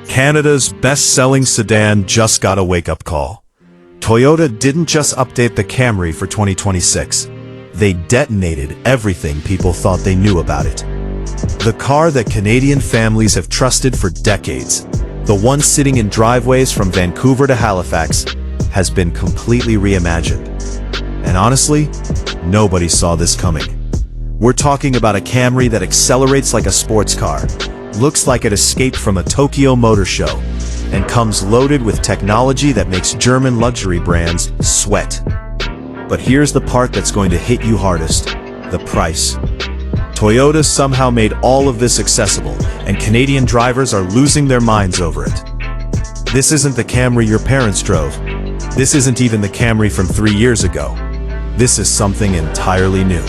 Canada's best-selling sedan just got a wake-up call. Toyota didn't just update the Camry for 2026. They detonated everything people thought they knew about it. The car that Canadian families have trusted for decades, the one sitting in driveways from Vancouver to Halifax, has been completely reimagined. And honestly, nobody saw this coming. We're talking about a Camry that accelerates like a sports car, looks like it escaped from a Tokyo motor show, and comes loaded with technology that makes German luxury brands sweat. But here's the part that's going to hit you hardest: the price. Toyota somehow made all of this accessible, and Canadian drivers are losing their minds over it. This isn't the Camry your parents drove. This isn't even the Camry from 3 years ago. This is something entirely new.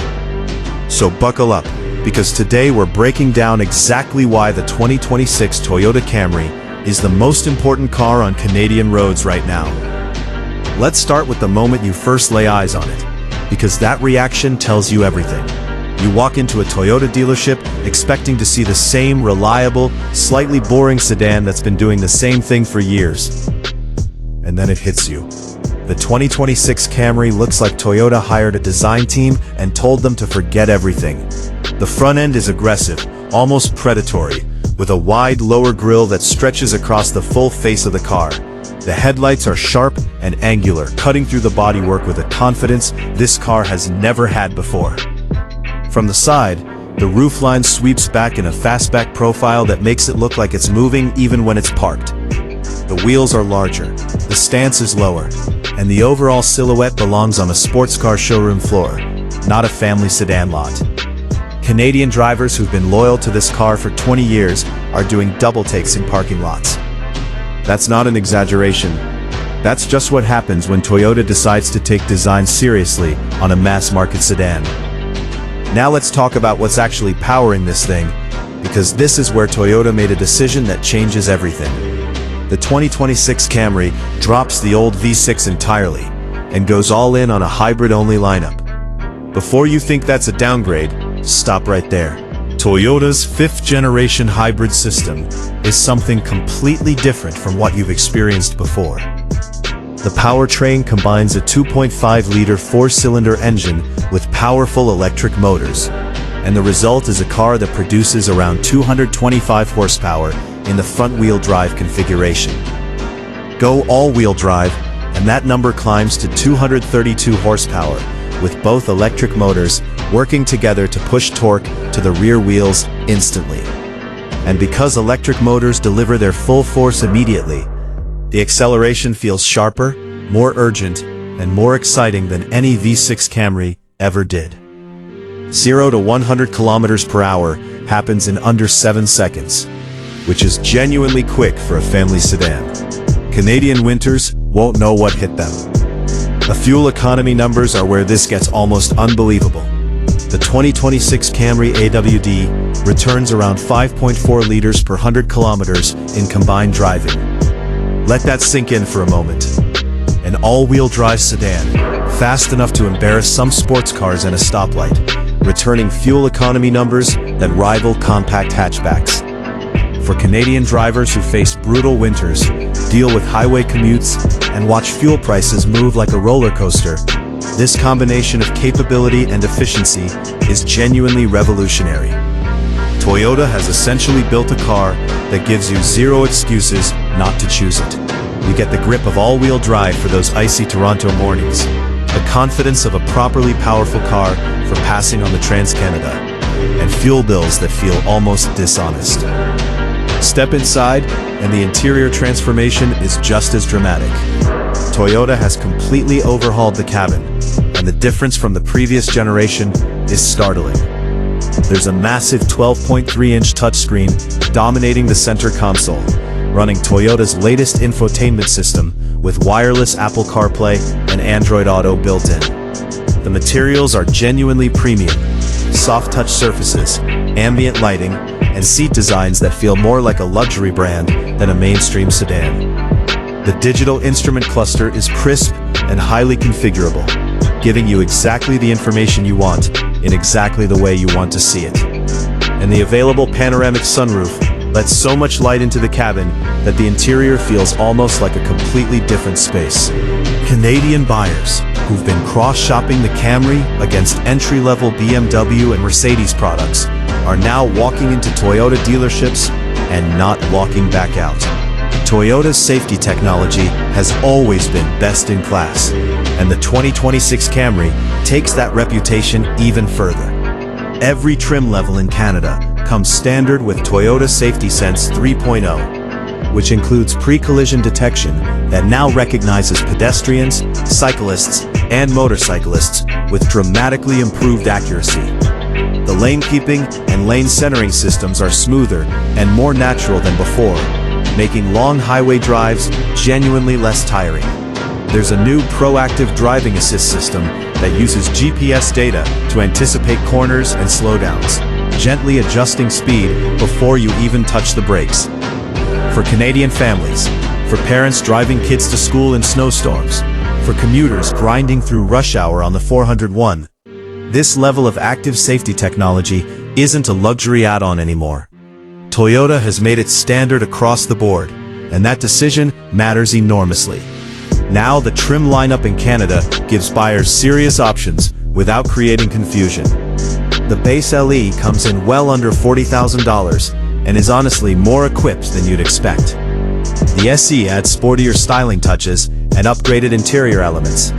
So buckle up, because today we're breaking down exactly why the 2026 Toyota Camry is the most important car on Canadian roads right now. Let's start with the moment you first lay eyes on it, because that reaction tells you everything. You walk into a Toyota dealership expecting to see the same reliable, slightly boring sedan that's been doing the same thing for years. And then it hits you. The 2026 Camry looks like Toyota hired a design team and told them to forget everything. The front end is aggressive, almost predatory, with a wide lower grille that stretches across the full face of the car. The headlights are sharp and angular, cutting through the bodywork with a confidence this car has never had before. From the side, the roofline sweeps back in a fastback profile that makes it look like it's moving even when it's parked. The wheels are larger, the stance is lower, and the overall silhouette belongs on a sports car showroom floor, not a family sedan lot. Canadian drivers who've been loyal to this car for 20 years are doing double takes in parking lots. That's not an exaggeration. That's just what happens when Toyota decides to take design seriously on a mass-market sedan. Now let's talk about what's actually powering this thing, because this is where Toyota made a decision that changes everything. The 2026 Camry drops the old V6 entirely and goes all in on a hybrid-only lineup. Before you think that's a downgrade, stop right there. Toyota's fifth-generation hybrid system is something completely different from what you've experienced before. The powertrain combines a 2.5-liter four-cylinder engine with powerful electric motors, and the result is a car that produces around 225 horsepower in the front-wheel drive configuration. Go all-wheel drive, and that number climbs to 232 horsepower, with both electric motors working together to push torque to the rear wheels instantly. And because electric motors deliver their full force immediately, the acceleration feels sharper, more urgent, and more exciting than any V6 Camry ever did. 0 to 100 kilometers per hour happens in under 7 seconds, which is genuinely quick for a family sedan. Canadian winters won't know what hit them. The fuel economy numbers are where this gets almost unbelievable. The 2026 Camry AWD returns around 5.4 liters per 100 kilometers in combined driving. Let that sink in for a moment. An all-wheel drive sedan, fast enough to embarrass some sports cars at a stoplight, returning fuel economy numbers that rival compact hatchbacks. For Canadian drivers who face brutal winters, deal with highway commutes, and watch fuel prices move like a roller coaster, this combination of capability and efficiency is genuinely revolutionary. Toyota has essentially built a car that gives you zero excuses not to choose it. You get the grip of all-wheel drive for those icy Toronto mornings, the confidence of a properly powerful car for passing on the Trans-Canada, and fuel bills that feel almost dishonest. Step inside, and the interior transformation is just as dramatic. Toyota has completely overhauled the cabin, and the difference from the previous generation is startling. There's a massive 12.3-inch touchscreen dominating the center console, running Toyota's latest infotainment system with wireless Apple CarPlay and Android Auto built in. The materials are genuinely premium: soft-touch surfaces, ambient lighting, and seat designs that feel more like a luxury brand than a mainstream sedan. The digital instrument cluster is crisp and highly configurable, giving you exactly the information you want in exactly the way you want to see it. And the available panoramic sunroof lets so much light into the cabin that the interior feels almost like a completely different space. Canadian buyers who've been cross-shopping the Camry against entry-level BMW and Mercedes products are now walking into Toyota dealerships and not walking back out. Toyota's safety technology has always been best in class, and the 2026 Camry takes that reputation even further. Every trim level in Canada comes standard with Toyota Safety Sense 3.0, which includes pre-collision detection that now recognizes pedestrians, cyclists, and motorcyclists with dramatically improved accuracy. The lane keeping and lane centering systems are smoother and more natural than before, making long highway drives genuinely less tiring. There's a new proactive driving assist system that uses GPS data to anticipate corners and slowdowns, gently adjusting speed before you even touch the brakes. For Canadian families, for parents driving kids to school in snowstorms, for commuters grinding through rush hour on the 401, this level of active safety technology isn't a luxury add-on anymore. Toyota has made it standard across the board, and that decision matters enormously. Now the trim lineup in Canada gives buyers serious options without creating confusion. The base LE comes in well under $40,000 and is honestly more equipped than you'd expect. The SE adds sportier styling touches and upgraded interior elements.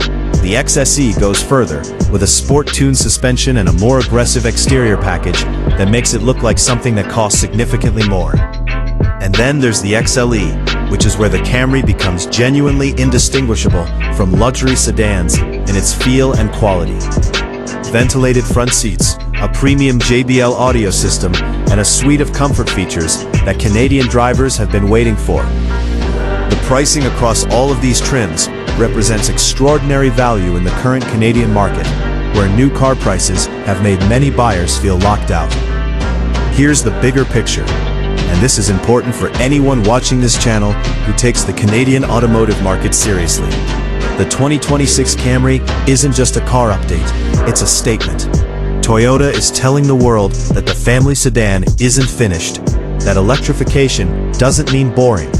The XSE goes further, with a sport-tuned suspension and a more aggressive exterior package that makes it look like something that costs significantly more. And then there's the XLE, which is where the Camry becomes genuinely indistinguishable from luxury sedans in its feel and quality. Ventilated front seats, a premium JBL audio system, and a suite of comfort features that Canadian drivers have been waiting for. The pricing across all of these trims represents extraordinary value in the current Canadian market, where new car prices have made many buyers feel locked out. Here's the bigger picture, and this is important for anyone watching this channel who takes the Canadian automotive market seriously. The 2026 Camry isn't just a car update, it's a statement. Toyota is telling the world that the family sedan isn't finished, that electrification doesn't mean boring,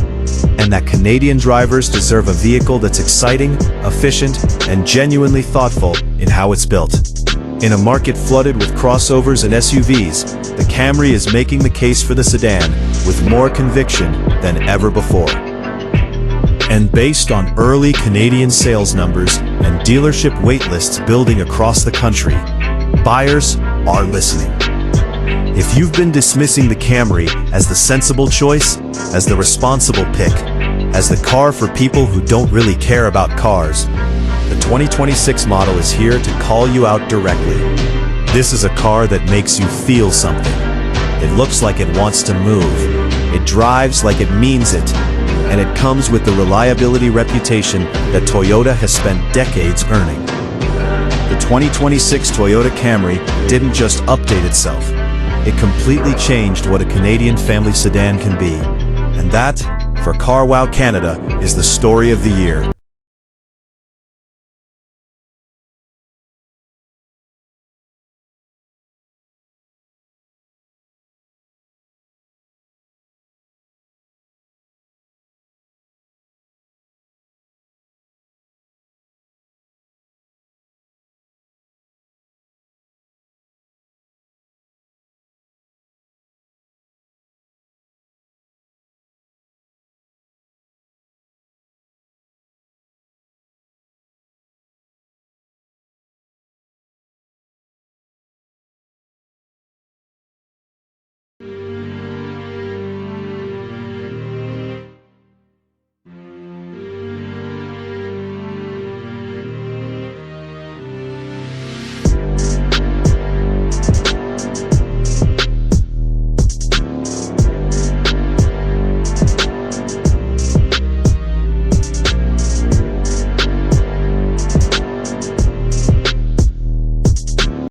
and that Canadian drivers deserve a vehicle that's exciting, efficient, and genuinely thoughtful in how it's built. In a market flooded with crossovers and SUVs, the Camry is making the case for the sedan with more conviction than ever before. And based on early Canadian sales numbers and dealership waitlists building across the country, buyers are listening. If you've been dismissing the Camry as the sensible choice, as the responsible pick, as the car for people who don't really care about cars, the 2026 model is here to call you out directly. This is a car that makes you feel something. It looks like it wants to move. It drives like it means it. And it comes with the reliability reputation that Toyota has spent decades earning. The 2026 Toyota Camry didn't just update itself. It completely changed what a Canadian family sedan can be. And that, for CarWow Canada, is the story of the year.